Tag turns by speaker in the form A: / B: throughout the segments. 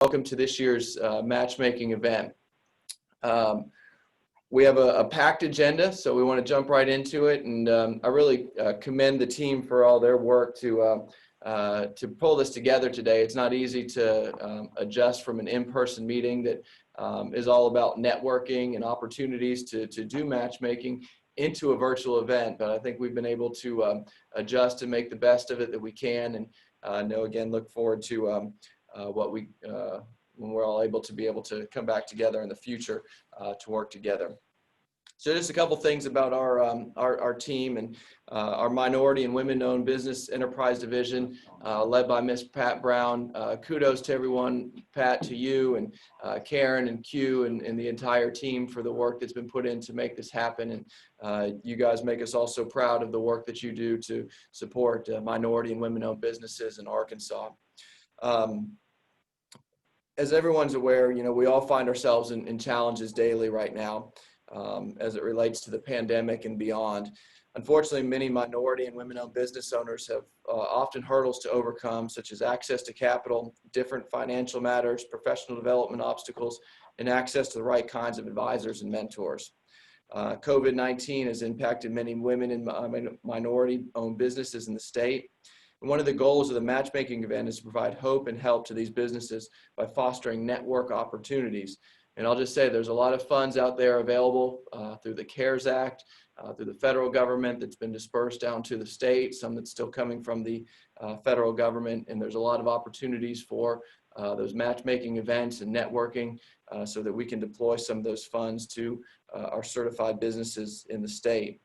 A: Welcome to this year's matchmaking event. We have a packed agenda, so we want to jump right into it. And I really commend the team for all their work to pull this together today. It's not easy to adjust from an in-person meeting that is all about networking and opportunities to do matchmaking into a virtual event. But I think we've been able to adjust and make the best of it that we can. And look forward to when we're all able to come back together in the future to work together. So just a couple things about our team and our minority and women-owned business enterprise division led by Miss Pat Brown. Kudos to everyone, Pat, to you and Karen and Q and the entire team for the work that's been put in to make this happen. And you guys make us all so proud of the work that you do to support minority and women-owned businesses in Arkansas. As everyone's aware, we all find ourselves in challenges daily right now as it relates to the pandemic and beyond. Unfortunately, many minority and women-owned business owners have often hurdles to overcome, such as access to capital, different financial matters, professional development obstacles, and access to the right kinds of advisors and mentors. COVID-19 has impacted many women and minority-owned businesses in the state. And one of the goals of the matchmaking event is to provide hope and help to these businesses by fostering network opportunities. And I'll just say there's a lot of funds out there available through the CARES Act, through the federal government that's been dispersed down to the state, some that's still coming from the federal government. And there's a lot of opportunities for those matchmaking events and networking so that we can deploy some of those funds to our certified businesses in the state.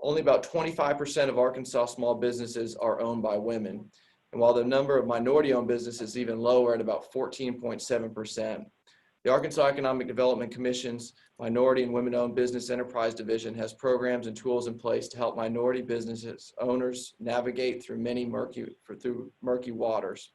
A: Only about 25% of Arkansas small businesses are owned by women. And while the number of minority-owned businesses is even lower at about 14.7%. The Arkansas Economic Development Commission's Minority and Women-Owned Business Enterprise Division has programs and tools in place to help minority businesses owners navigate through murky waters.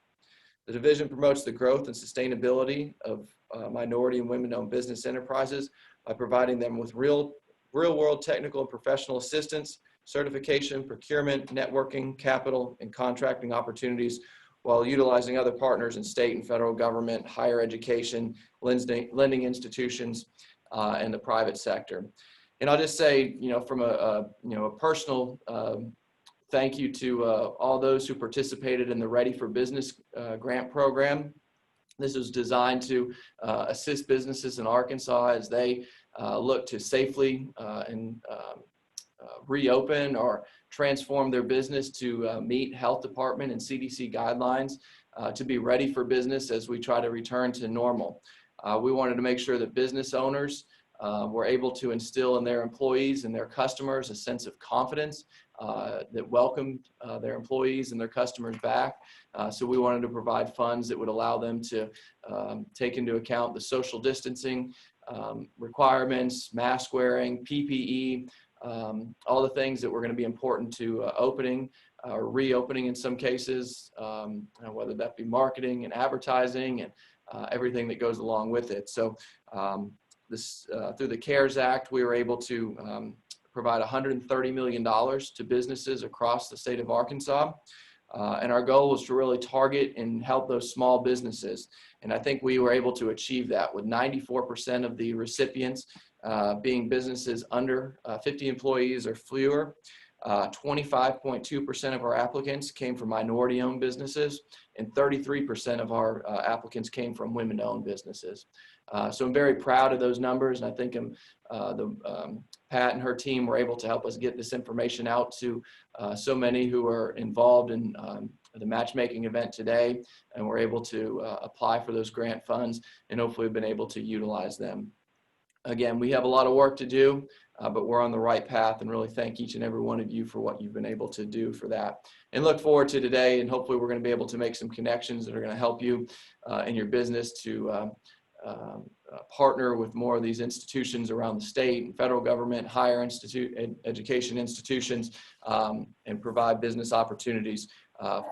A: The division promotes the growth and sustainability of minority and women-owned business enterprises by providing them with real-world technical and professional assistance, certification, procurement, networking, capital, and contracting opportunities, while utilizing other partners in state and federal government, higher education, lending institutions, and the private sector. And I'll just say, from a personal thank you to all those who participated in the Ready for Business grant program. This was designed to assist businesses in Arkansas as they look to safely and reopen or transform their business to meet health department and CDC guidelines to be ready for business as we try to return to normal. We wanted to make sure that business owners were able to instill in their employees and their customers a sense of confidence that welcomed their employees and their customers back. So we wanted to provide funds that would allow them to take into account the social distancing requirements, mask wearing, PPE, all the things that were going to be important to opening or reopening in some cases, whether that be marketing and advertising and everything that goes along with it. So through the CARES Act, we were able to provide $130 million to businesses across the state of Arkansas. And our goal was to really target and help those small businesses. And I think we were able to achieve that with 94% of the recipients being businesses under 50 employees or fewer. 25.2% of our applicants came from minority-owned businesses, and 33% of our applicants came from women-owned businesses. So I'm very proud of those numbers, and I think Pat and her team were able to help us get this information out to so many who are involved in the matchmaking event today, and we're able to apply for those grant funds and hopefully have been able to utilize them. Again, we have a lot of work to do, but we're on the right path, and really thank each and every one of you for what you've been able to do for that. And look forward to today, and hopefully we're going to be able to make some connections that are going to help you in your business to partner with more of these institutions around the state and federal government, higher education institutions, and provide business opportunities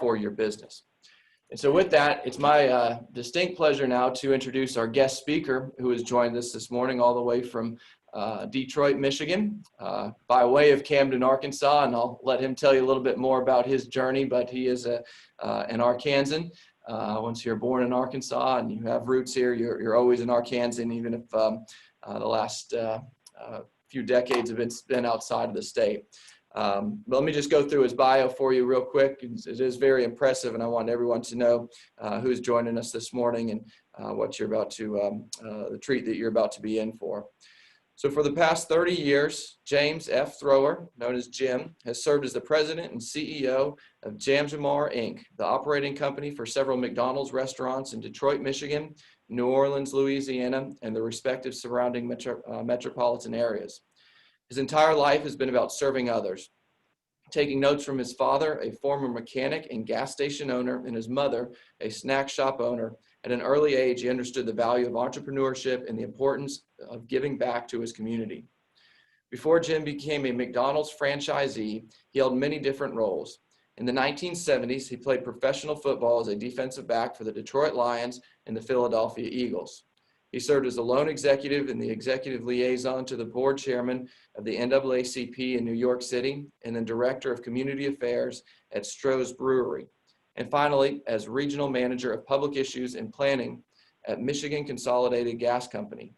A: for your business. And so with that, it's my distinct pleasure now to introduce our guest speaker who has joined us this morning all the way from Detroit, Michigan, by way of Camden, Arkansas, and I'll let him tell you a little bit more about his journey, but he is an Arkansan. Once you're born in Arkansas and you have roots here, you're always an Arkansan, even if the last few decades have been spent outside of the state. But let me just go through his bio for you real quick. It is very impressive, and I want everyone to know who's joining us this morning and what you're about to, the treat that you're about to be in for. So for the past 30 years, James F. Thrower, known as Jim, has served as the president and CEO of Jamjomar, Inc., the operating company for several McDonald's restaurants in Detroit, Michigan, New Orleans, Louisiana, and the respective surrounding metropolitan areas. His entire life has been about serving others, taking notes from his father, a former mechanic and gas station owner, and his mother, a snack shop owner. At an early age, he understood the value of entrepreneurship and the importance of giving back to his community. Before Jim became a McDonald's franchisee, he held many different roles. In the 1970s, he played professional football as a defensive back for the Detroit Lions and the Philadelphia Eagles. He served as a loan executive and the executive liaison to the board chairman of the NAACP in New York City, and then director of community affairs at Stroh's Brewery. And finally, as regional manager of public issues and planning at Michigan Consolidated Gas Company.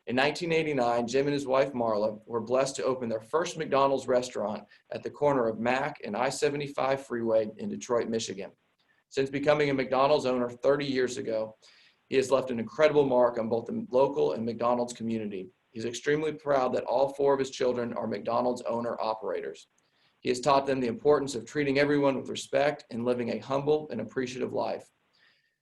A: In 1989, Jim and his wife Marla were blessed to open their first McDonald's restaurant at the corner of Mack and I-75 Freeway in Detroit, Michigan. Since becoming a McDonald's owner 30 years ago, he has left an incredible mark on both the local and McDonald's community. He's extremely proud that all 4 of his children are McDonald's owner-operators. He has taught them the importance of treating everyone with respect and living a humble and appreciative life.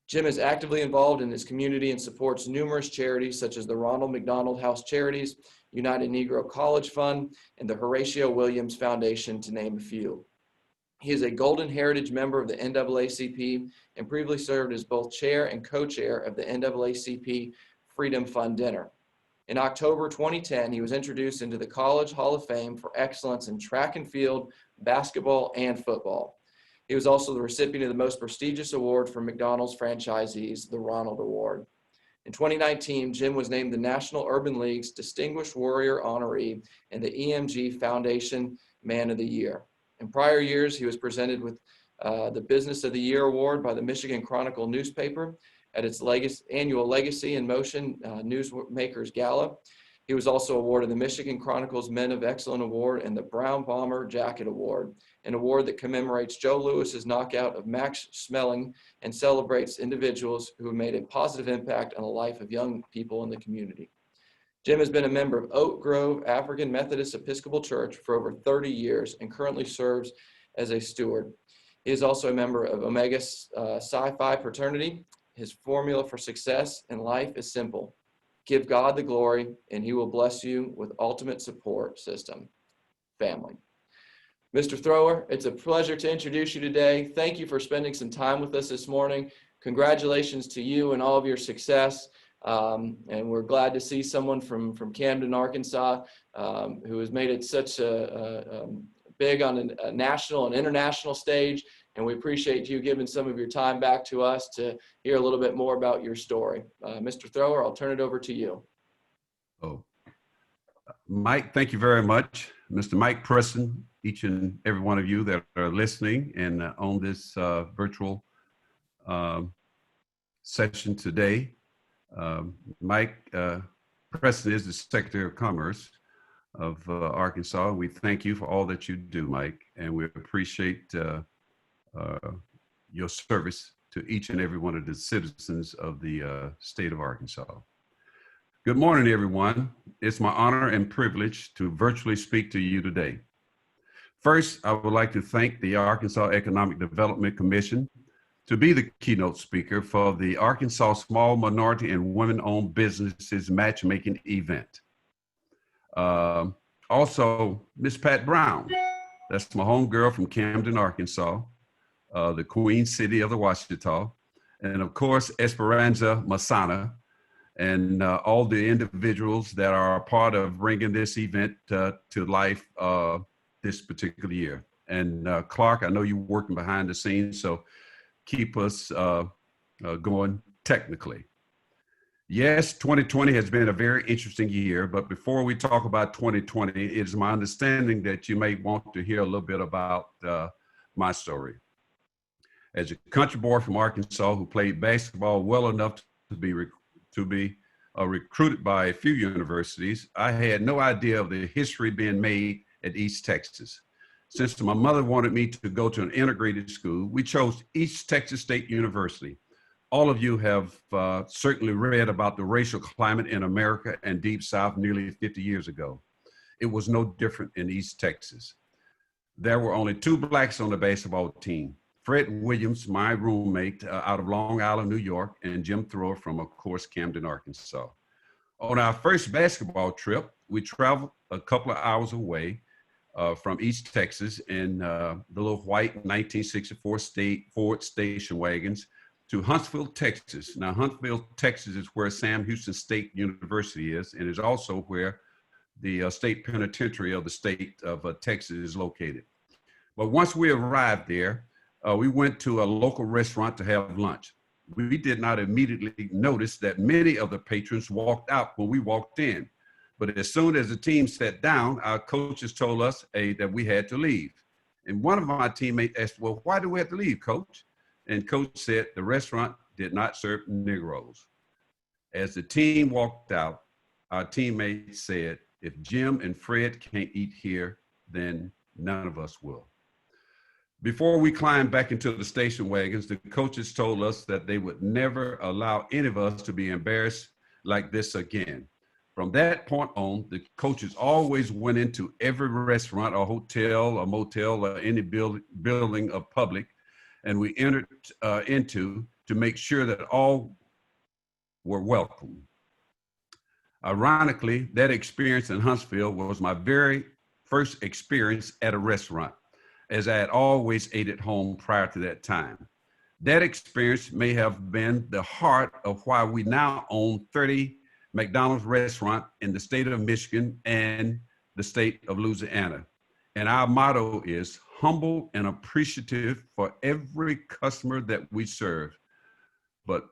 A: Jim is actively involved in his community and supports numerous charities such as the Ronald McDonald House Charities, United Negro College Fund, and the Horatio Williams Foundation, to name a few. He is a Golden Heritage member of the NAACP and previously served as both chair and co-chair of the NAACP Freedom Fund Dinner. In October 2010, he was introduced into the College Hall of Fame for excellence in track and field, basketball, and football. He was also the recipient of the most prestigious award for McDonald's franchisees, the Ronald Award. In 2019, Jim was named the National Urban League's Distinguished Warrior Honoree and the EMG Foundation Man of the Year. In prior years, he was presented with the Business of the Year Award by the Michigan Chronicle newspaper at its annual Legacy in Motion Newsmakers Gala. He was also awarded the Michigan Chronicle's Men of Excellence Award and the Brown Bomber Jacket Award, an award that commemorates Joe Lewis's knockout of Max Schmeling and celebrates individuals who have made a positive impact on the life of young people in the community. Jim has been a member of Oak Grove African Methodist Episcopal Church for over 30 years and currently serves as a steward. He is also a member of Omega Psi Phi fraternity. His formula for success in life is simple: give God the glory, and he will bless you with ultimate support system, family. Mr. Thrower, it's a pleasure to introduce you today. Thank you for spending some time with us this morning. Congratulations to you and all of your success. And we're glad to see someone from Camden, Arkansas, who has made it such a big on a national and international stage. And we appreciate you giving some of your time back to us to hear a little bit more about your story. Mr. Thrower, I'll turn it over to you.
B: Oh, Mike, thank you very much. Mr. Mike Preston, each and every one of you that are listening and on this virtual session today. Mike Preston is the Secretary of Commerce of Arkansas. We thank you for all that you do, Mike, and we appreciate your service to each and every one of the citizens of the state of Arkansas. Good morning, everyone. It's my honor and privilege to virtually speak to you today. First, I would like to thank the Arkansas Economic Development Commission to be the keynote speaker for the Arkansas Small Minority and Women-Owned Businesses Matchmaking event. Also, Miss Pat Brown, that's my homegirl from Camden, Arkansas, the Queen City of the Ouachita, and of course, Esperanza Masana, and all the individuals that are a part of bringing this event to life this particular year. And Clark, I know you're working behind the scenes, so keep us going technically. Yes, 2020 has been a very interesting year, but before we talk about 2020, it is my understanding that you may want to hear a little bit about my story. As a country boy from Arkansas who played basketball well enough to be recruited by a few universities, I had no idea of the history being made at East Texas. Since my mother wanted me to go to an integrated school, we chose East Texas State University. All of you have certainly read about the racial climate in America and Deep South nearly 50 years ago. It was no different in East Texas. There were only 2 blacks on the basketball team. Fred Williams, my roommate out of Long Island, New York, and Jim Thrower from, of course, Camden, Arkansas. On our first basketball trip, we traveled a couple of hours away from East Texas in the little white 1964 Ford station wagons to Huntsville, Texas. Now, Huntsville, Texas is where Sam Houston State University is, and is also where the state penitentiary of the state of Texas is located. But once we arrived there, we went to a local restaurant to have lunch. We did not immediately notice that many of the patrons walked out when we walked in. But as soon as the team sat down, our coaches told us that we had to leave. And one of my teammates asked, well, why do we have to leave, coach? And coach said the restaurant did not serve Negroes. As the team walked out, our teammate said, if Jim and Fred can't eat here, then none of us will. Before we climbed back into the station wagons, the coaches told us that they would never allow any of us to be embarrassed like this again. From that point on, the coaches always went into every restaurant or hotel or motel or any building of public, and we entered into to make sure that all were welcome. Ironically, that experience in Huntsville was my very first experience at a restaurant, as I had always ate at home prior to that time. That experience may have been the heart of why we now own 30 McDonald's restaurants in the state of Michigan and the state of Louisiana. And our motto is humble and appreciative for every customer that we serve. But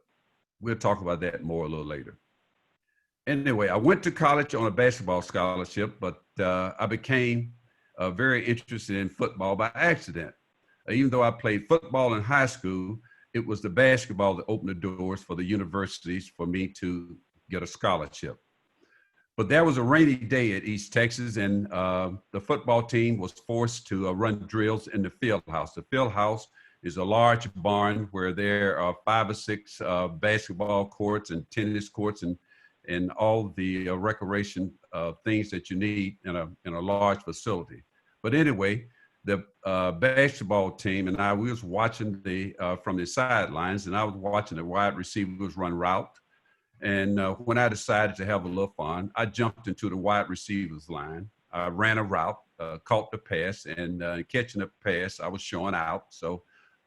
B: we'll talk about that more a little later. Anyway, I went to college on a basketball scholarship, but I became very interested in football by accident. Even though I played football in high school, it was the basketball that opened the doors for the universities for me to get a scholarship. But there was a rainy day at East Texas, and the football team was forced to run drills in the field house. The field house is a large barn where there are 5 or 6 basketball courts and tennis courts and all the recreation things that you need in a large facility. But anyway, the basketball team and we was watching from the sidelines, and I was watching the wide receivers run route. And when I decided to have a little fun, I jumped into the wide receivers line. I ran a route, caught the pass, and catching the pass, I was showing out. So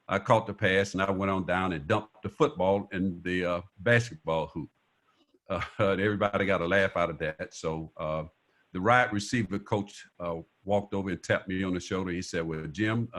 B: I caught the pass, and I went on down and dumped the football in the basketball hoop. Everybody got a laugh out of that. So the wide receiver coach walked over and tapped me on the shoulder. He said, well, Jim,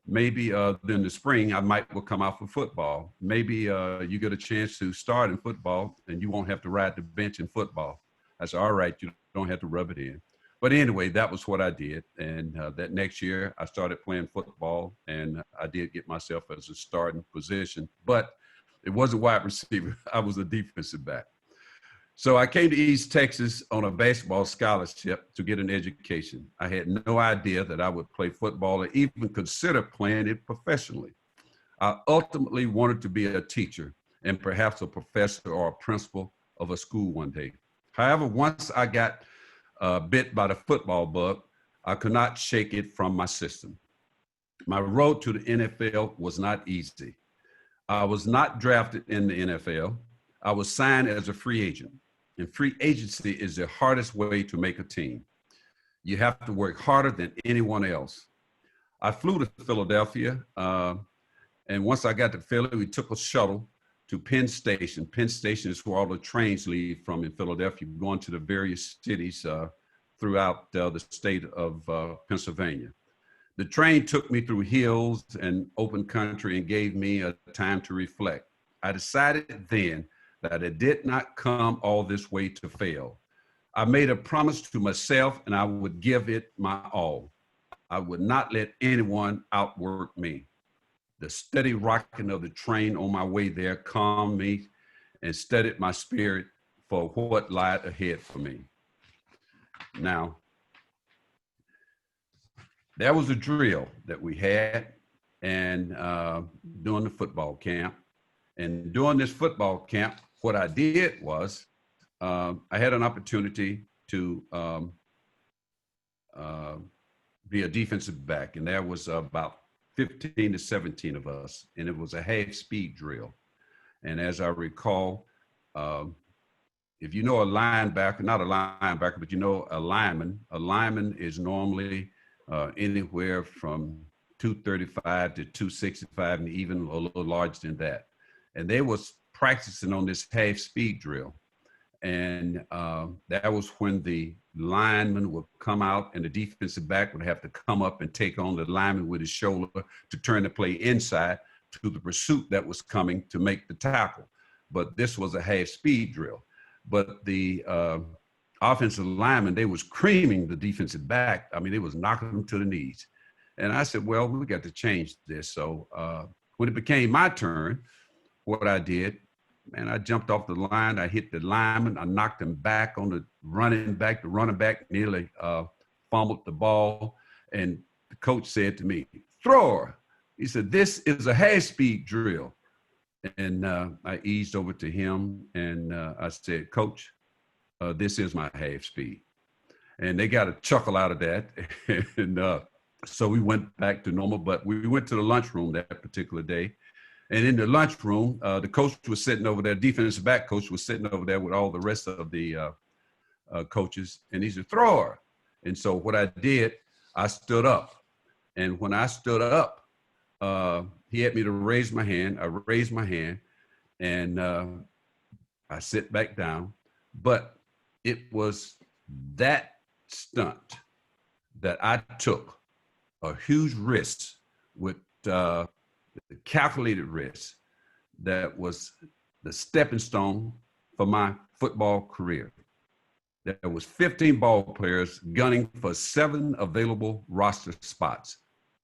B: maybe in the spring, I might come out for football. Maybe you get a chance to start in football and you won't have to ride the bench in football. I said, all right, you don't have to rub it in. But anyway, that was what I did. And that next year I started playing football, and I did get myself as a starting position, but it wasn't wide receiver. I was a defensive back. So I came to East Texas on a basketball scholarship to get an education. I had no idea that I would play football or even consider playing it professionally. I ultimately wanted to be a teacher and perhaps a professor or a principal of a school one day. However, once I got bit by the football bug, I could not shake it from my system. My road to the NFL was not easy. I was not drafted in the NFL. I was signed as a free agent. And free agency is the hardest way to make a team. You have to work harder than anyone else. I flew to Philadelphia, and once I got to Philly, we took a shuttle to Penn Station. Penn Station is where all the trains leave from in Philadelphia, going to the various cities throughout the state of Pennsylvania. The train took me through hills and open country and gave me a time to reflect. I decided then that I did not come all this way to fail. I made a promise to myself, and I would give it my all. I would not let anyone outwork me. the steady rocking of the train on my way there calmed me and steadied my spirit for what lied ahead for me. Now, there was a drill that we had and during the football camp. And during this football camp, what I did was I had an opportunity to be a defensive back, and there was about 15 to 17 of us, and it was a half speed drill. And as I recall, if you know a linebacker, not a linebacker, but you know a lineman is normally anywhere from 235 to 265 and even a little larger than that. And they was practicing on this half speed drill. And that was when the lineman would come out and the defensive back would have to come up and take on the lineman with his shoulder to turn the play inside to the pursuit that was coming to make the tackle. But this was a half speed drill. But the offensive lineman, they was creaming the defensive back. I mean, they was knocking them to the knees. And I said, well, we got to change this. So when it became my turn, what I did, man, I jumped off the line. I hit the lineman. I knocked him back on the running back. The running back nearly fumbled the ball. And the coach said to me, "Thrower." He said, "This is a half speed drill." And I eased over to him and I said, "Coach, this is my half speed." And they got a chuckle out of that. And so we went back to normal, but we went to the lunchroom that particular day. And in the lunchroom, the coach was sitting over there, defensive back coach was sitting over there with all the rest of the coaches. And he said, "Thrower." And so what I did, I stood up. And when I stood up, he had me to raise my hand. I raised my hand and I sit back down. But it was that stunt that I took a huge risk with calculated risk that was the stepping stone for my football career. There was 15 ball players gunning for 7 available roster spots.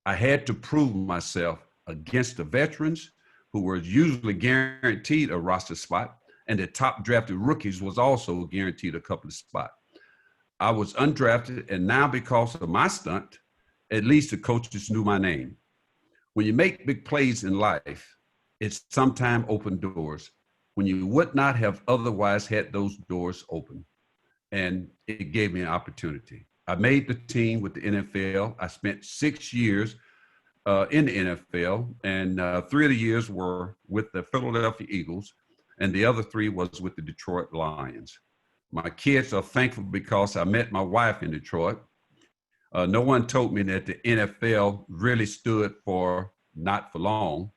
B: I had to prove myself against the veterans who were usually guaranteed a roster spot, and the top drafted rookies was also guaranteed a couple of spots. I was undrafted, and now because of my stunt, at least the coaches knew my name. When you make big plays in life, it sometimes opens doors when you would not have otherwise had those doors open. And it gave me an opportunity. I made the team with the NFL. I spent 6 years in the NFL, and 3 of the years were with the Philadelphia Eagles, and the other 3 was with the Detroit Lions. My kids are thankful because I met my wife in Detroit. No one told me that the NFL really stood for not for long,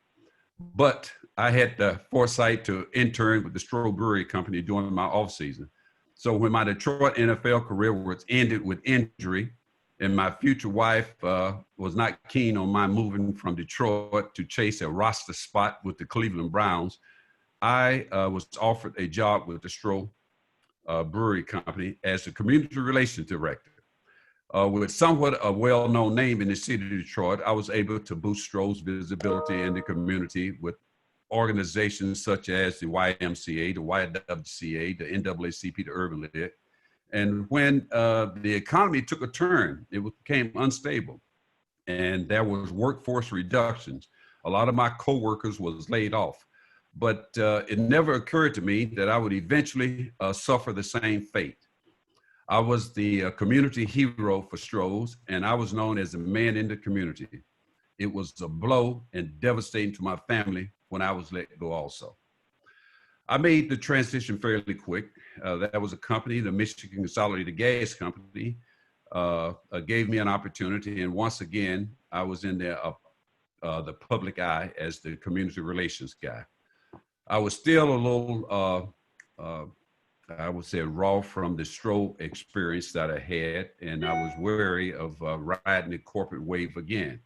B: but I had the foresight to intern with the Stroh Brewery company during my off season. So when my Detroit NFL career was ended with injury, and my future wife was not keen on my moving from Detroit to chase a roster spot with the Cleveland Browns, I was offered a job with the Stroh Brewery company as the community relations director. With somewhat a well-known name in the city of Detroit, I was able to boost Stroh's visibility in the community with organizations such as the YMCA, the YWCA, the NAACP, the Urban League. And when the economy took a turn, it became unstable, and there was workforce reductions. A lot of my coworkers was laid off, but it never occurred to me that I would eventually suffer the same fate. I was the community hero for Stroh's, and I was known as a man in the community. It was a blow and devastating to my family when I was let go also. I made the transition fairly quick. That was a company, the Michigan Consolidated Gas Company, gave me an opportunity. And once again, I was in the public eye as the community relations guy. I was still a little, I would say, raw from the Stroh experience that I had, and I was wary of riding the corporate wave again.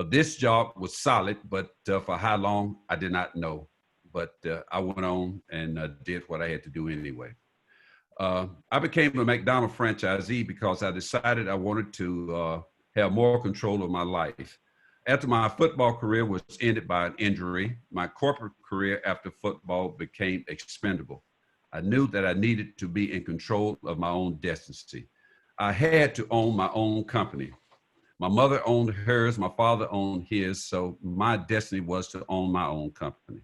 B: This job was solid, but for how long, I did not know. But I went on and did what I had to do anyway. I became a McDonald franchisee because I decided I wanted to have more control of my life. After my football career was ended by an injury, my corporate career after football became expendable. I knew that I needed to be in control of my own destiny. I had to own my own company. My mother owned hers, my father owned his, so my destiny was to own my own company.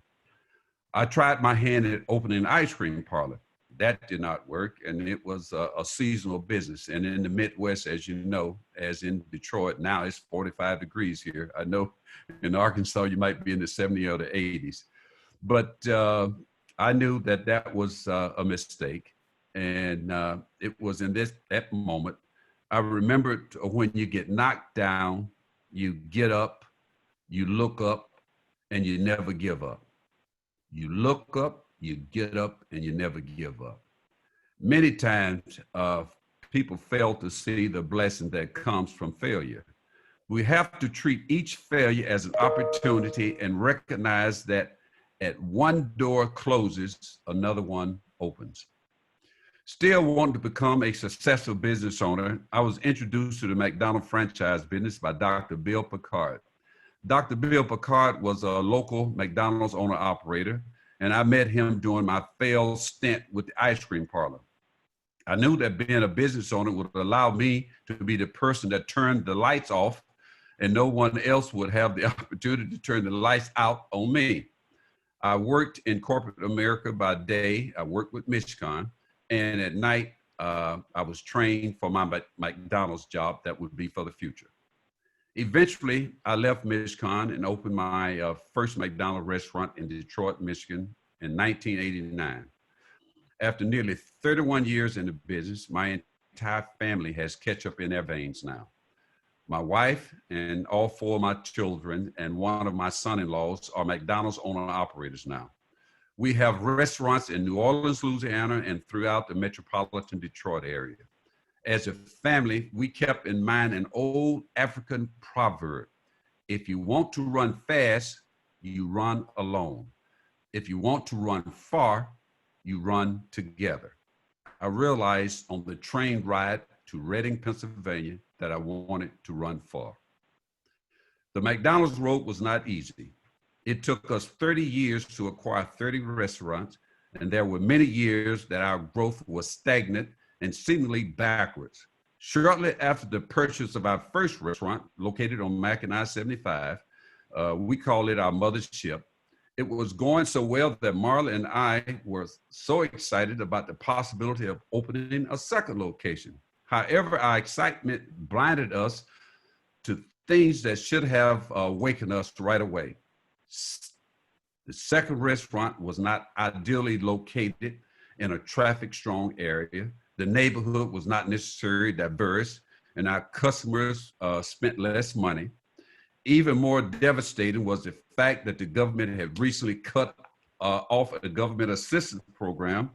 B: I tried my hand at opening an ice cream parlor. That did not work, and it was a seasonal business. And in the Midwest, as you know, as in Detroit, now it's 45 degrees here. I know in Arkansas, you might be in the 70s or the 80s. But I knew that that was a mistake. And it was in that moment, I remembered when you get knocked down, you get up, you look up, and you never give up. You look up, you get up, and you never give up. Many times, people fail to see the blessing that comes from failure. We have to treat each failure as an opportunity and recognize that at one door closes, another one opens. Still wanting to become a successful business owner, I was introduced to the McDonald franchise business by Dr. Bill Picard. Dr. Bill Picard was a local McDonald's owner-operator, and I met him during my failed stint with the ice cream parlor. I knew that being a business owner would allow me to be the person that turned the lights off, and no one else would have the opportunity to turn the lights out on me. I worked in corporate America by day. I worked with Michigan, and at night, I was trained for my McDonald's job that would be for the future. Eventually, I left Michigan and opened my first McDonald's restaurant in Detroit, Michigan in 1989. After nearly 31 years in the business, my entire family has ketchup in their veins now. My wife and all four of my children and one of my son-in-laws are McDonald's owner-operators now. We have restaurants in New Orleans, Louisiana, and throughout the metropolitan Detroit area. As a family, we kept in mind an old African proverb. If you want to run fast, you run alone. If you want to run far, you run together. I realized on the train ride to Reading, Pennsylvania, that I wanted to run far. The McDonald's road was not easy. It took us 30 years to acquire 30 restaurants, and there were many years that our growth was stagnant and seemingly backwards. Shortly after the purchase of our first restaurant, located on Mack and I-75, we call it our mothership. It was going so well that Marla and I were so excited about the possibility of opening a second location. However, our excitement blinded us to things that should have awakened us right away. The second restaurant was not ideally located in a traffic-strong area. The neighborhood was not necessarily diverse, and our customers spent less money. Even more devastating was the fact that the government had recently cut off a government assistance program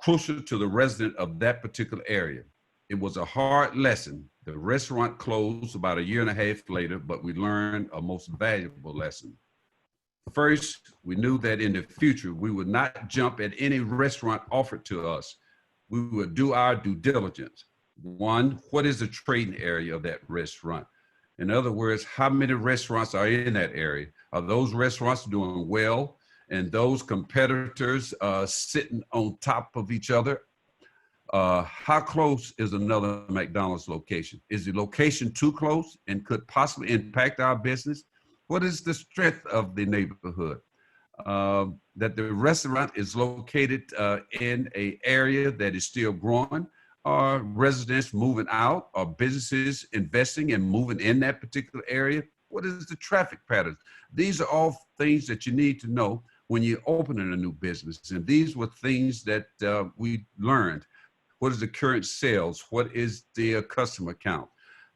B: crucial to the resident of that particular area. It was a hard lesson. The restaurant closed about a year and a half later, but we learned a most valuable lesson. First, we knew that in the future, we would not jump at any restaurant offered to us. We would do our due diligence. One, what is the trading area of that restaurant? In other words, how many restaurants are in that area? Are those restaurants doing well? And those competitors sitting on top of each other? How close is another McDonald's location? Is the location too close and could possibly impact our business? What is the strength of the neighborhood? That the restaurant is located in an area that is still growing? Are residents moving out? Are businesses investing and moving in that particular area? What is the traffic patterns? These are all things that you need to know when you're opening a new business. And these were things that we learned. What is the current sales? What is the customer count?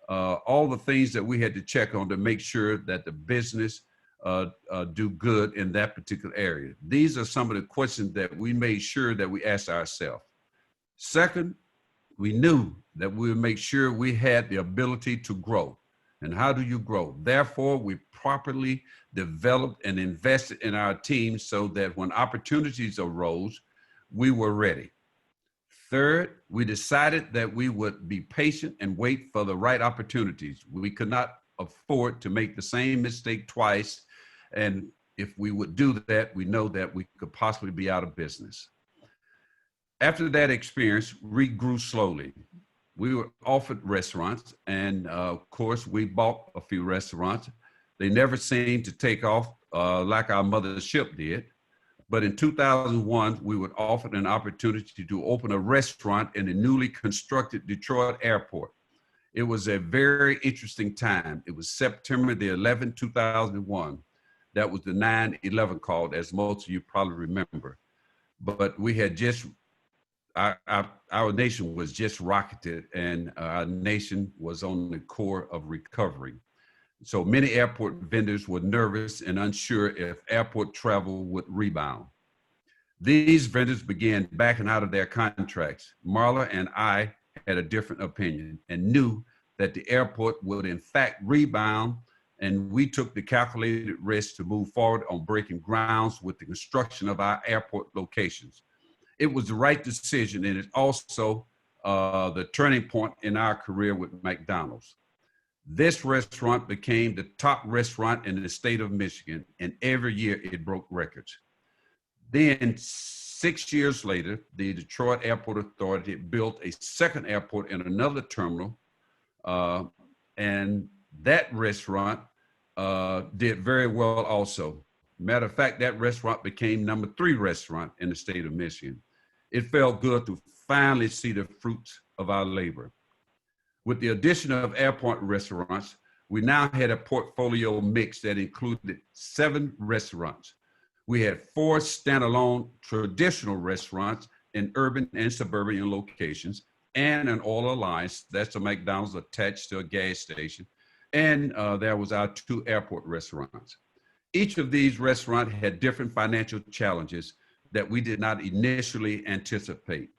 B: All the things that we had to check on to make sure that the business do good in that particular area. These are some of the questions that we made sure that we asked ourselves. Second, we knew that we would make sure we had the ability to grow. And how do you grow? Therefore, we properly developed and invested in our team so that when opportunities arose, we were ready. Third, we decided that we would be patient and wait for the right opportunities. We could not afford to make the same mistake twice. And if we would do that, we know that we could possibly be out of business. After that experience, we grew slowly. We were offered restaurants, and of course, we bought a few restaurants. They never seemed to take off like our mothership did. But in 2001, we were offered an opportunity to open a restaurant in the newly constructed Detroit airport. It was a very interesting time. It was September the 11th, 2001. That was the 9/11 call, as most of you probably remember. But we had just, our nation was just rocketed, and our nation was on the core of recovery. So many airport vendors were nervous and unsure if airport travel would rebound. These vendors began backing out of their contracts. Marla and I had a different opinion and knew that the airport would in fact rebound, and we took the calculated risk to move forward on breaking grounds with the construction of our airport locations. It was the right decision, and it's also the turning point in our career with McDonald's. This restaurant became the top restaurant in the state of Michigan, and every year it broke records. Then 6 years later, the Detroit Airport Authority built a second airport in another terminal, and that restaurant did very well also. Matter of fact, that restaurant became number 3 restaurant in the state of Michigan. It felt good to finally see the fruits of our labor. With the addition of airport restaurants, we now had a portfolio mix that included 7 restaurants. We had 4 standalone traditional restaurants in urban and suburban locations, and an Oil Alliance, that's a McDonald's attached to a gas station, and there was our 2 airport restaurants. Each of these restaurants had different financial challenges that we did not initially anticipate.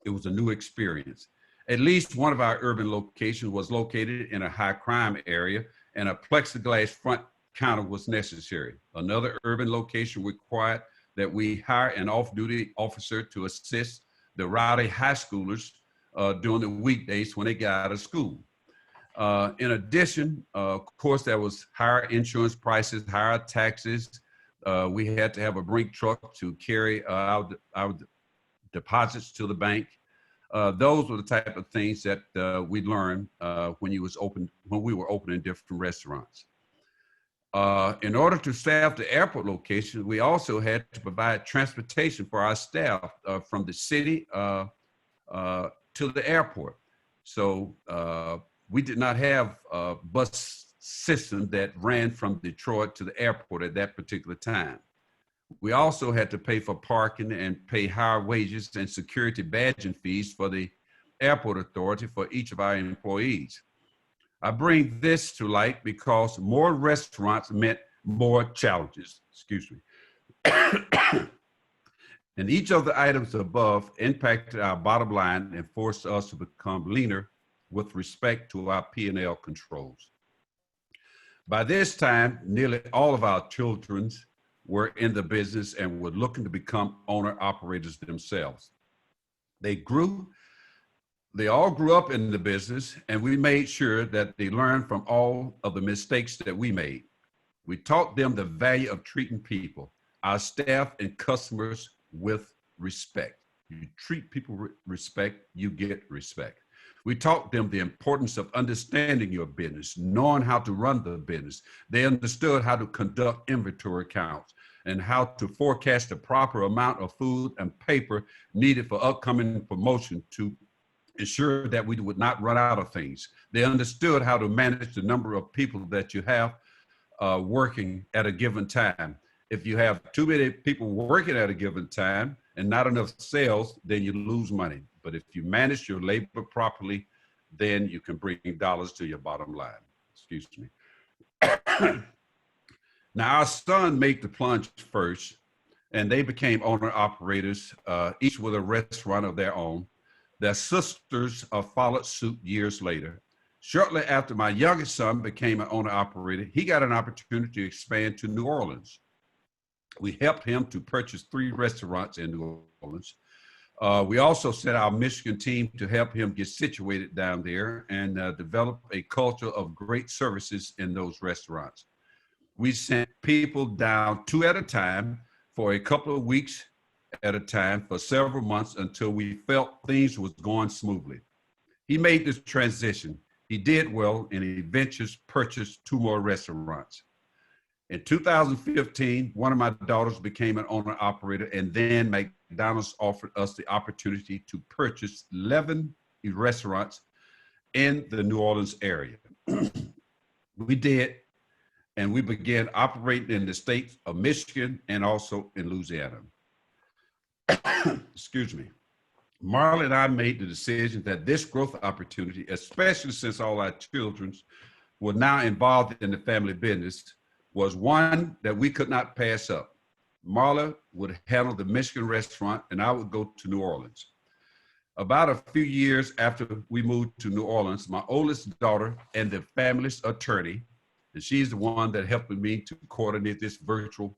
B: It was a new experience. At least one of our urban locations was located in a high crime area, and a plexiglass front counter was necessary. Another urban location required that we hire an off-duty officer to assist the rowdy high schoolers during the weekdays when they got out of school. In addition, of course, there was higher insurance prices, higher taxes. We had to have a brink truck to carry our deposits to the bank. Those were the type of things that we learned when we were opening different restaurants. In order to staff the airport location, we also had to provide transportation for our staff from the city to the airport. So we did not have a bus system that ran from Detroit to the airport at that particular time. We also had to pay for parking and pay higher wages and security badging fees for the airport authority for each of our employees. I bring this to light because more restaurants meant more challenges, excuse me. And each of the items above impacted our bottom line and forced us to become leaner with respect to our P&L controls. By this time, nearly all of our children were in the business and were looking to become owner-operators themselves. They all grew up in the business, and we made sure that they learned from all of the mistakes that we made. We taught them the value of treating people, our staff and customers, with respect. You treat people with respect, you get respect. We taught them the importance of understanding your business, knowing how to run the business. They understood how to conduct inventory counts and how to forecast the proper amount of food and paper needed for upcoming promotion to ensure that we would not run out of things. They understood how to manage the number of people that you have working at a given time. If you have too many people working at a given time and not enough sales, then you lose money. But if you manage your labor properly, then you can bring dollars to your bottom line. Excuse me. Now, our son made the plunge first, and they became owner-operators, each with a restaurant of their own. Their sisters followed suit years later. Shortly after my youngest son became an owner-operator, he got an opportunity to expand to New Orleans. We helped him to purchase 3 restaurants in New Orleans. We also sent our Michigan team to help him get situated down there and develop a culture of great services in those restaurants. We sent people down 2 at a time for a couple of weeks at a time for several months until we felt things was going smoothly. He made this transition. He did well and eventually purchased 2 more restaurants. In 2015, one of my daughters became an owner operator, and then McDonald's offered us the opportunity to purchase 11 restaurants in the New Orleans area. We did, and we began operating in the states of Michigan and also in Louisiana. Excuse me. Marla and I made the decision that this growth opportunity, especially since all our children were now involved in the family business, was one that we could not pass up. Marla would handle the Michigan restaurant and I would go to New Orleans. About a few years after we moved to New Orleans, my oldest daughter and the family's attorney, and she's the one that helped me to coordinate this virtual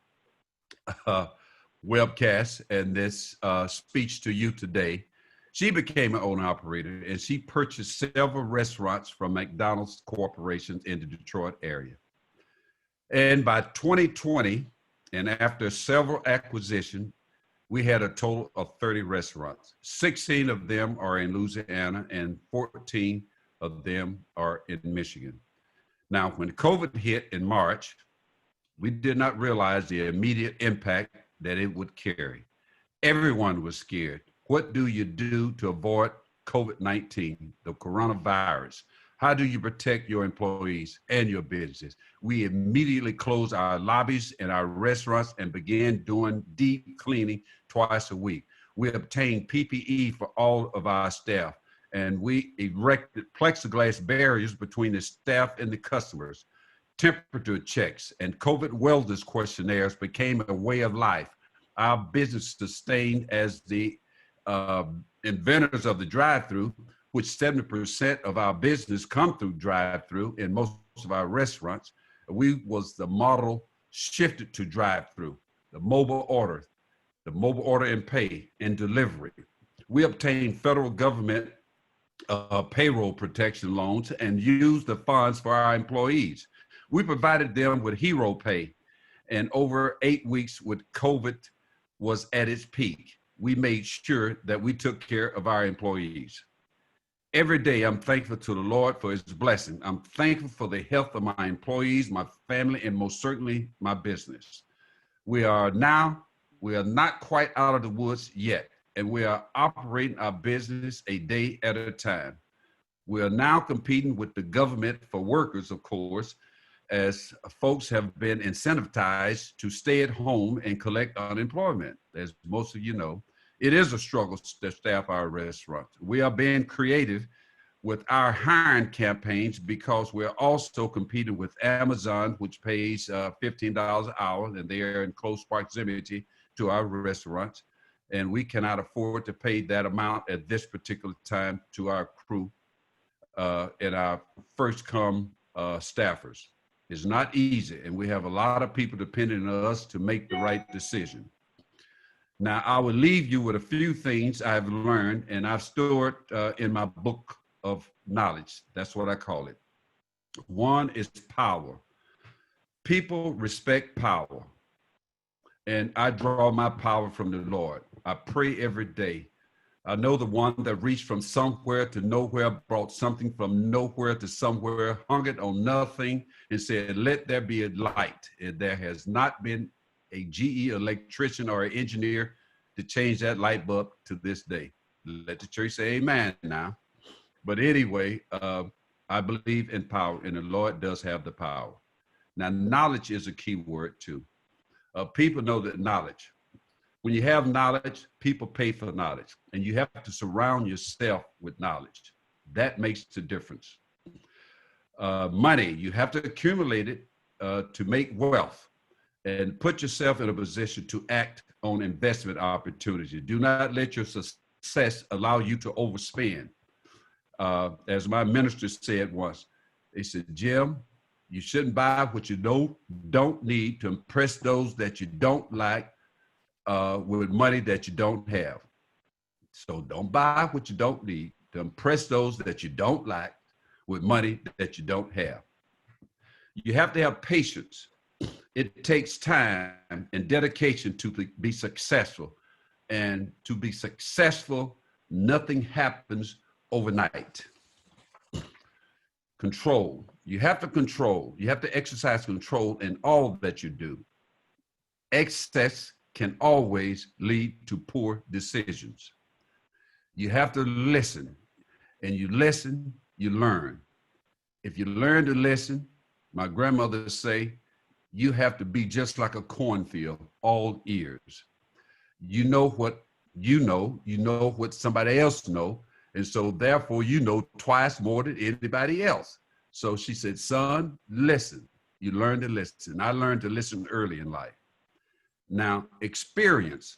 B: webcast and this speech to you today. She became an owner operator and she purchased several restaurants from McDonald's corporations in the Detroit area. And by 2020, and after several acquisitions, we had a total of 30 restaurants. 16 of them are in Louisiana and 14 of them are in Michigan. Now, when COVID hit in March, we did not realize the immediate impact that it would carry. Everyone was scared. What do you do to avoid COVID-19, the coronavirus? How do you protect your employees and your businesses? We immediately closed our lobbies and our restaurants and began doing deep cleaning twice a week. We obtained PPE for all of our staff, and we erected plexiglass barriers between the staff and the customers. Temperature checks and COVID wellness questionnaires became a way of life. Our business sustained as the inventors of the drive-through, which 70% of our business come through drive-through in most of our restaurants. We was the model shifted to drive-through, the mobile order and pay and delivery. We obtained federal government payroll protection loans and used the funds for our employees. We provided them with hero pay, and over 8 weeks when COVID was at its peak, we made sure that we took care of our employees. Every day, I'm thankful to the Lord for his blessing. I'm thankful for the health of my employees, my family, and most certainly my business. We are not quite out of the woods yet, and we are operating our business a day at a time. We are now competing with the government for workers, of course, as folks have been incentivized to stay at home and collect unemployment. As most of you know, it is a struggle to staff our restaurants. We are being creative with our hiring campaigns because we're also competing with Amazon, which pays $15 an hour, and they are in close proximity to our restaurants. And we cannot afford to pay that amount at this particular time to our crew and our first come staffers. It's not easy, and we have a lot of people depending on us to make the right decision. Now, I will leave you with a few things I've learned, and I've stored in my book of knowledge. That's what I call it. One is power. People respect power, and I draw my power from the Lord. I pray every day. I know the one that reached from somewhere to nowhere, brought something from nowhere to somewhere, hung it on nothing, and said, let there be a light. And there has not been a GE electrician or an engineer to change that light bulb to this day. Let the church say amen now. But anyway, I believe in power, and the Lord does have the power. Now, knowledge is a key word too. People know that knowledge. When you have knowledge, people pay for knowledge, and you have to surround yourself with knowledge. That makes the difference. Money, you have to accumulate it to make wealth and put yourself in a position to act on investment opportunities. Do not let your success allow you to overspend. As my minister said once, they said, Jim, you shouldn't buy what you don't need to impress those that you don't like with money that you don't have. So don't buy what you don't need to impress those that you don't like with money that you don't have. You have to have patience. It takes time and dedication to be successful. And to be successful, nothing happens overnight. Control. You have to control. You have to exercise control in all that you do. Excess can always lead to poor decisions. You have to listen, and you listen, you learn. If you learn to listen, my grandmother say, you have to be just like a cornfield, all ears. You know what you know what somebody else know, and so therefore you know twice more than anybody else. So she said, son, listen. You learn to listen. I learned to listen early in life. Now, experience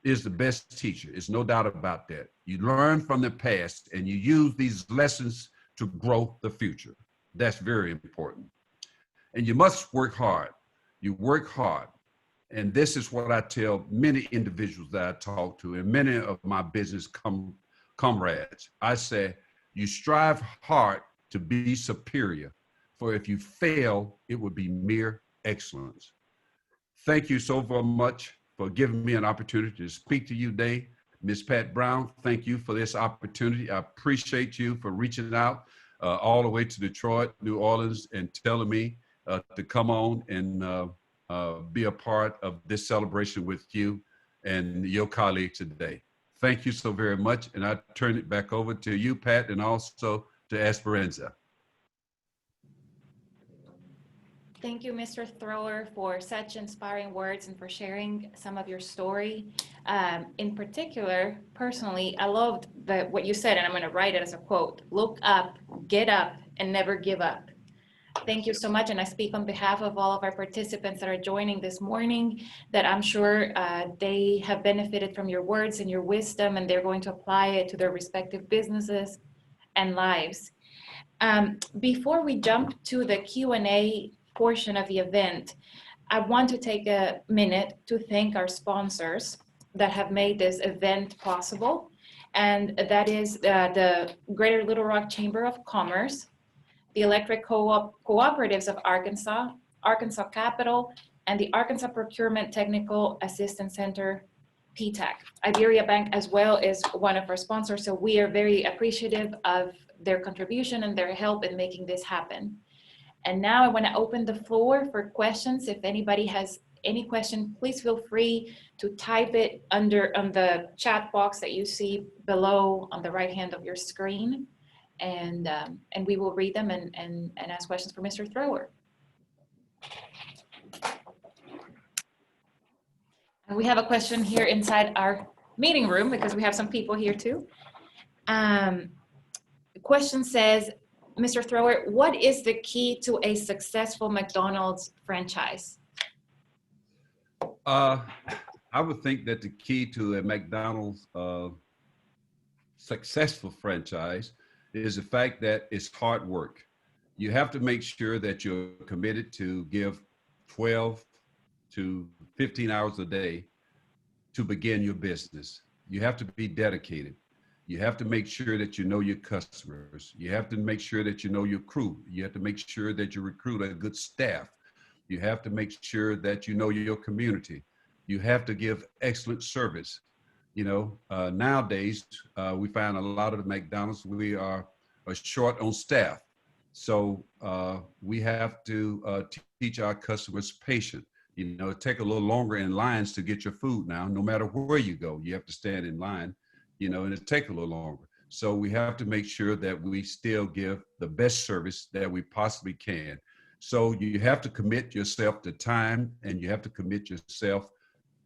B: is the best teacher. It's no doubt about that. You learn from the past and you use these lessons to grow the future. That's very important. And you must work hard. You work hard. And this is what I tell many individuals that I talk to and many of my business comrades. I say, you strive hard to be superior, for if you fail, it would be mere excellence. Thank you so very much for giving me an opportunity to speak to you today. Ms. Pat Brown, thank you for this opportunity. I appreciate you for reaching out all the way to Detroit, New Orleans, and telling me to come on and be a part of this celebration with you and your colleagues today. Thank you so very much. And I turn it back over to you, Pat, and also to Esperanza.
C: Thank you, Mr. Thrower, for such inspiring words and for sharing some of your story. In particular, personally, I loved what you said, and I'm going to write it as a quote: look up, get up, and never give up. Thank you so much. And I speak on behalf of all of our participants that are joining this morning, that I'm sure they have benefited from your words and your wisdom, and they're going to apply it to their respective businesses and lives. Before we jump to the Q&A portion of the event, I want to take a minute to thank our sponsors that have made this event possible. And that is the Greater Little Rock Chamber of Commerce, the Electric Cooperatives of Arkansas, Arkansas Capital, and the Arkansas Procurement Technical Assistance Center, PTAC. Iberia Bank as well is one of our sponsors, so we are very appreciative of their contribution and their help in making this happen. And now I want to open the floor for questions. If anybody has any question, please feel free to type it on the chat box that you see below on the right hand of your screen. And we will read them and ask questions for Mr. Thrower. And we have a question here inside our meeting room because we have some people here too. The question says, Mr. Thrower, what is the key to a successful McDonald's franchise?
B: I would think that the key to a McDonald's successful franchise is the fact that it's hard work. You have to make sure that you're committed to give 12 to 15 hours a day to begin your business. You have to be dedicated. You have to make sure that you know your customers. You have to make sure that you know your crew. You have to make sure that you recruit a good staff. You have to make sure that you know your community. You have to give excellent service. You know, nowadays, we find a lot of the McDonald's, we are short on staff. So we have to teach our customers patience. You know, it take a little longer in lines to get your food now. No matter where you go, you have to stand in line, you know, and it take a little longer. So we have to make sure that we still give the best service that we possibly can. So you have to commit yourself to time, and you have to commit yourself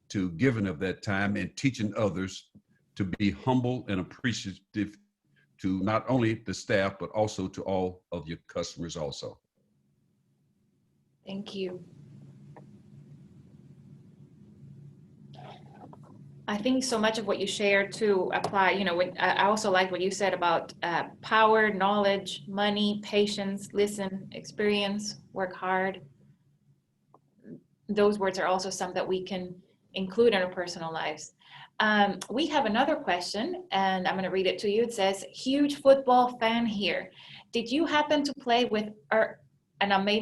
B: to giving of that time and teaching others to be humble and appreciative to not only the staff, but also to all of your customers also.
C: Thank you. I think so much of what you shared to apply, you know, I also like what you said about power, knowledge, money, patience, listen, experience, work hard. Those words are also some that we can include in our personal lives. We have another question, and I'm going to read it to you. It says, huge football fan here. Did you happen to play with, and I may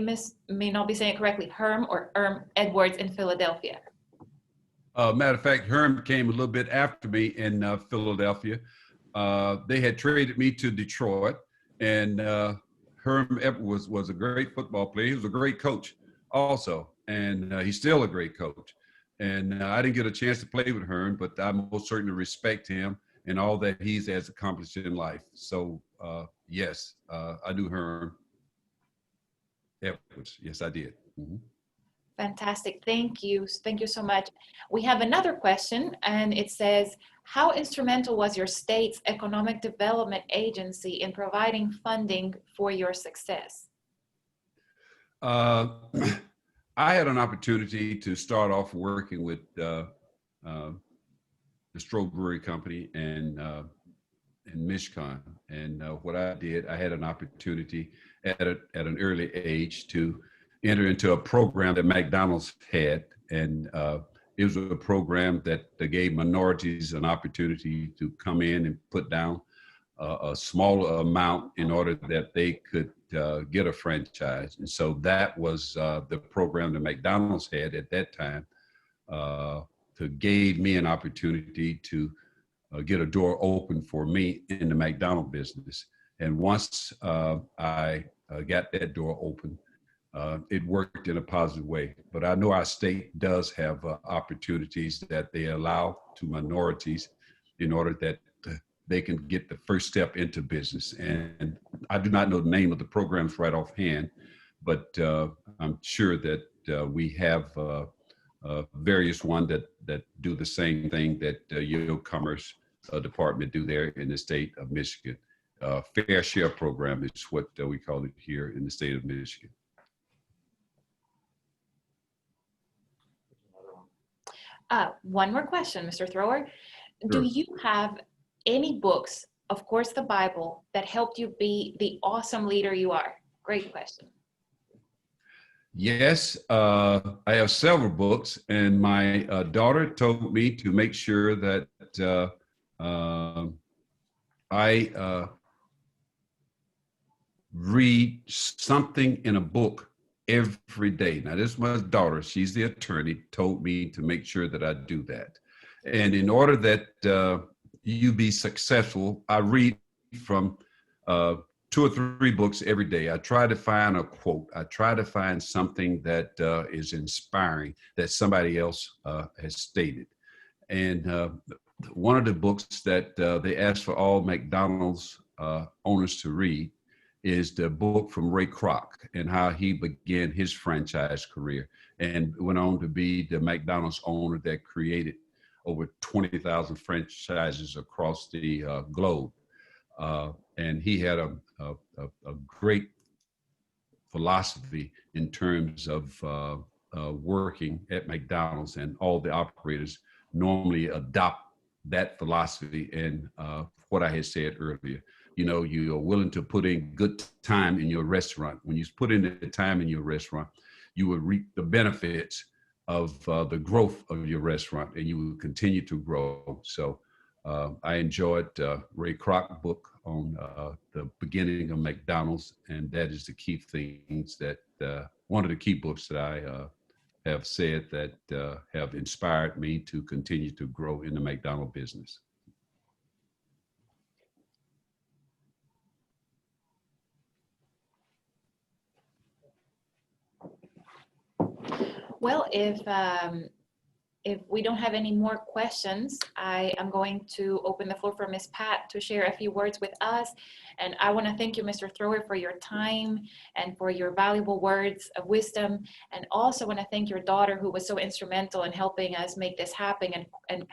C: not be saying it correctly, Herm or Edwards in Philadelphia?
B: Matter of fact, Herm came a little bit after me in Philadelphia. They had traded me to Detroit, and Herm Edwards was a great football player. He was a great coach also, and he's still a great coach. And I didn't get a chance to play with Herm, but I most certainly respect him and all that he has accomplished in life. So yes, I knew Herm Edwards. Yes, I did. Mm-hmm.
C: Fantastic. Thank you. Thank you so much. We have another question, and it says, how instrumental was your state's economic development agency in providing funding for your success?
B: I had an opportunity to start off working with the Stroh Brewery Company in Michigan. And what I did, I had an opportunity at an early age to enter into a program that McDonald's had. And it was a program that gave minorities an opportunity to come in and put down a small amount in order that they could get a franchise. And so that was the program that McDonald's had at that time to gave me an opportunity to get a door open for me in the McDonald business. And once I got that door open, it worked in a positive way. But I know our state does have opportunities that they allow to minorities in order that they can get the first step into business. And I do not know the name of the programs right offhand, but I'm sure that we have various ones that do the same thing that your Commerce Department do there in the state of Michigan. Fair Share Program is what we call it here in the state of Michigan.
C: One more question, Mr. Thrower.
B: Sure.
C: Do you have any books, of course the Bible, that helped you be the awesome leader you are? Great question.
B: Yes, I have several books, and my daughter told me to make sure that I read something in a book every day. Now, this is my daughter. She's the attorney, told me to make sure that I do that. And in order that you be successful, I read from 2 or 3 books every day. I try to find a quote. I try to find something that is inspiring that somebody else has stated. And one of the books that they asked for all McDonald's owners to read is the book from Ray Kroc and how he began his franchise career and went on to be the McDonald's owner that created over 20,000 franchises across the globe. And he had a great philosophy in terms of working at McDonald's, and all the operators normally adopt that philosophy. And what I had said earlier, you know, you are willing to put in good time in your restaurant. When you put in the time in your restaurant, you will reap the benefits of the growth of your restaurant, and you will continue to grow. So I enjoyed Ray Kroc book on the beginning of McDonald's, and that is the key things that one of the key books that I have said that have inspired me to continue to grow in the McDonald business.
C: Well, if we don't have any more questions, I am going to open the floor for Ms. Pat to share a few words with us. And I want to thank you, Mr. Thrower, for your time and for your valuable words of wisdom. And also want to thank your daughter, who was so instrumental in helping us make this happen and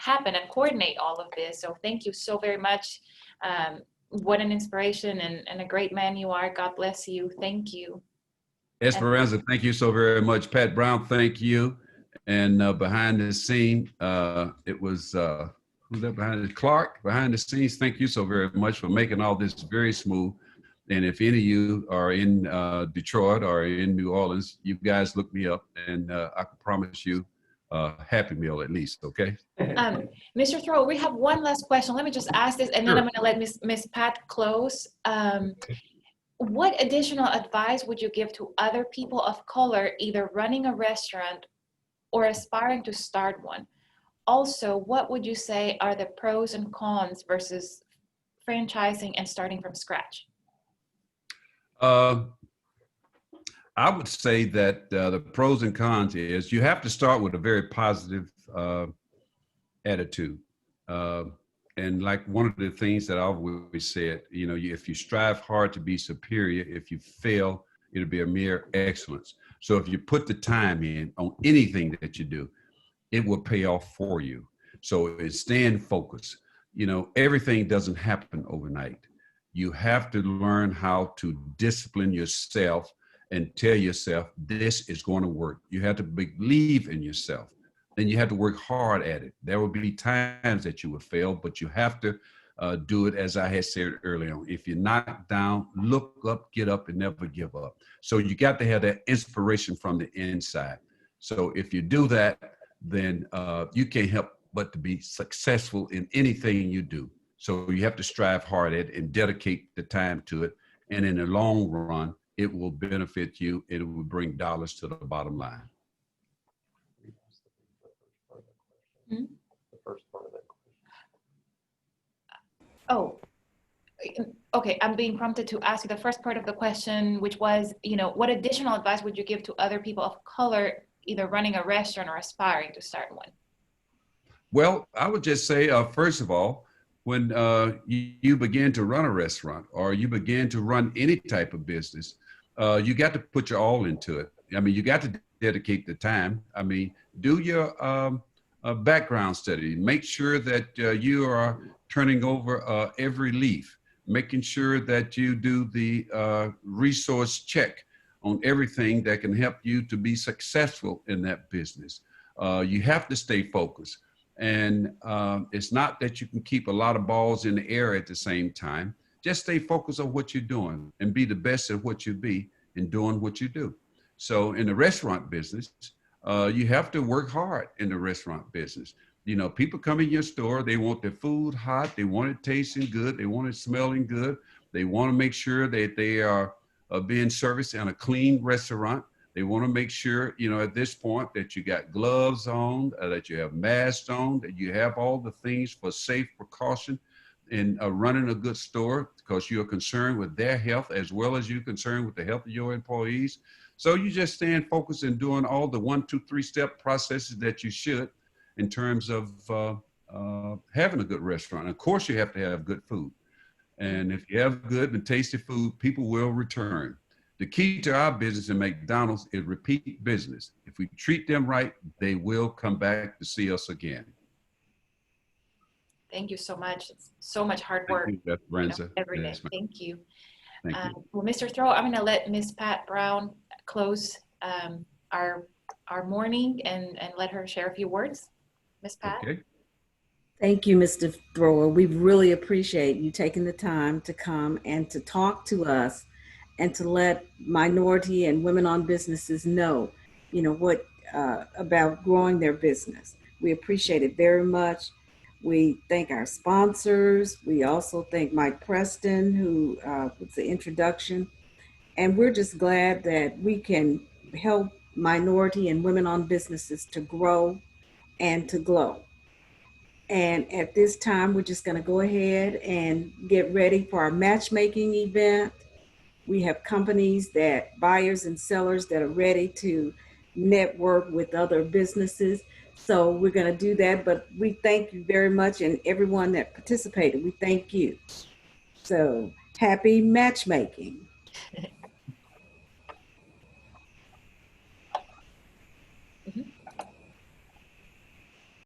C: coordinate all of this. So thank you so very much. What an inspiration and a great man you are. God bless you. Thank you.
B: Esperanza, thank you so very much. Pat Brown, thank you. And behind the scene, it was, who's that behind it? Clark, behind the scenes. Thank you so very much for making all this very smooth. And if any of you are in Detroit or in New Orleans, you guys look me up, and I can promise you Happy Meal at least, okay?
C: Mr. Stroh, we have one last question. Let me just ask this, and then
B: Sure.
C: I'm going to let Miss Pat close. What additional advice would you give to other people of color, either running a restaurant or aspiring to start one? Also, what would you say are the pros and cons versus franchising and starting from scratch?
B: I would say that the pros and cons is you have to start with a very positive attitude. And like one of the things that I've always said, you know, if you strive hard to be superior, if you fail, it'll be a mere excellence. So if you put the time in on anything that you do, it will pay off for you. So it's staying focused. You know, everything doesn't happen overnight. You have to learn how to discipline yourself and tell yourself this is going to work. You have to believe in yourself. Then you have to work hard at it. There will be times that you will fail, but you have to do it as I had said earlier on. If you're knocked down, look up, get up, and never give up. So you got to have that inspiration from the inside. So if you do that, then you can't help but to be successful in anything you do. So you have to strive hard at it and dedicate the time to it. And in the long run, it will benefit you. It will bring dollars to the bottom line.
C: Hmm?
A: The first part of that question.
C: Oh, okay. I'm being prompted to ask you the first part of the question, which was, you know, what additional advice would you give to other people of color, either running a restaurant or aspiring to start one?
B: Well, I would just say, first of all, when you begin to run a restaurant or you begin to run any type of business, you got to put your all into it. I mean, you got to dedicate the time. I mean, do your background study. Make sure that you are turning over every leaf, making sure that you do the resource check on everything that can help you to be successful in that business. You have to stay focused. And it's not that you can keep a lot of balls in the air at the same time. Just stay focused on what you're doing and be the best at what you be in doing what you do. So in the restaurant business, you have to work hard in the restaurant business. You know, people come in your store, they want their food hot, they want it tasting good, they want it smelling good. They want to make sure that they are being serviced in a clean restaurant. They want to make sure, you know, at this point that you got gloves on, that you have masks on, that you have all the things for safe precaution in running a good store, because you're concerned with their health as well as you're concerned with the health of your employees. So you just staying focused and doing all the 1, 2, 3 step processes that you should in terms of having a good restaurant. And of course, you have to have good food. And if you have good and tasty food, people will return. The key to our business in McDonald's is repeat business. If we treat them right, they will come back to see us again.
C: Thank you so much. It's so much hard work.
B: Thank you, Brenza.
C: Every day.
B: Yes, ma'am.
C: Thank you.
B: Thank you.
C: Well, Mr. Stroh, I'm going to let Ms. Pat Brown close our morning and let her share a few words. Ms. Pat?
B: Okay.
D: Thank you, Mr. Thrower. We really appreciate you taking the time to come and to talk to us and to let minority and women-owned businesses know, you know, what about growing their business. We appreciate it very much. We thank our sponsors. We also thank Mike Preston, who was the introduction. And we're just glad that we can help minority and women-owned businesses to grow and to glow. And at this time, we're just going to go ahead and get ready for our matchmaking event. We have companies that buyers and sellers that are ready to network with other businesses. So we're going to do that, but we thank you very much, and everyone that participated, we thank you. So happy matchmaking.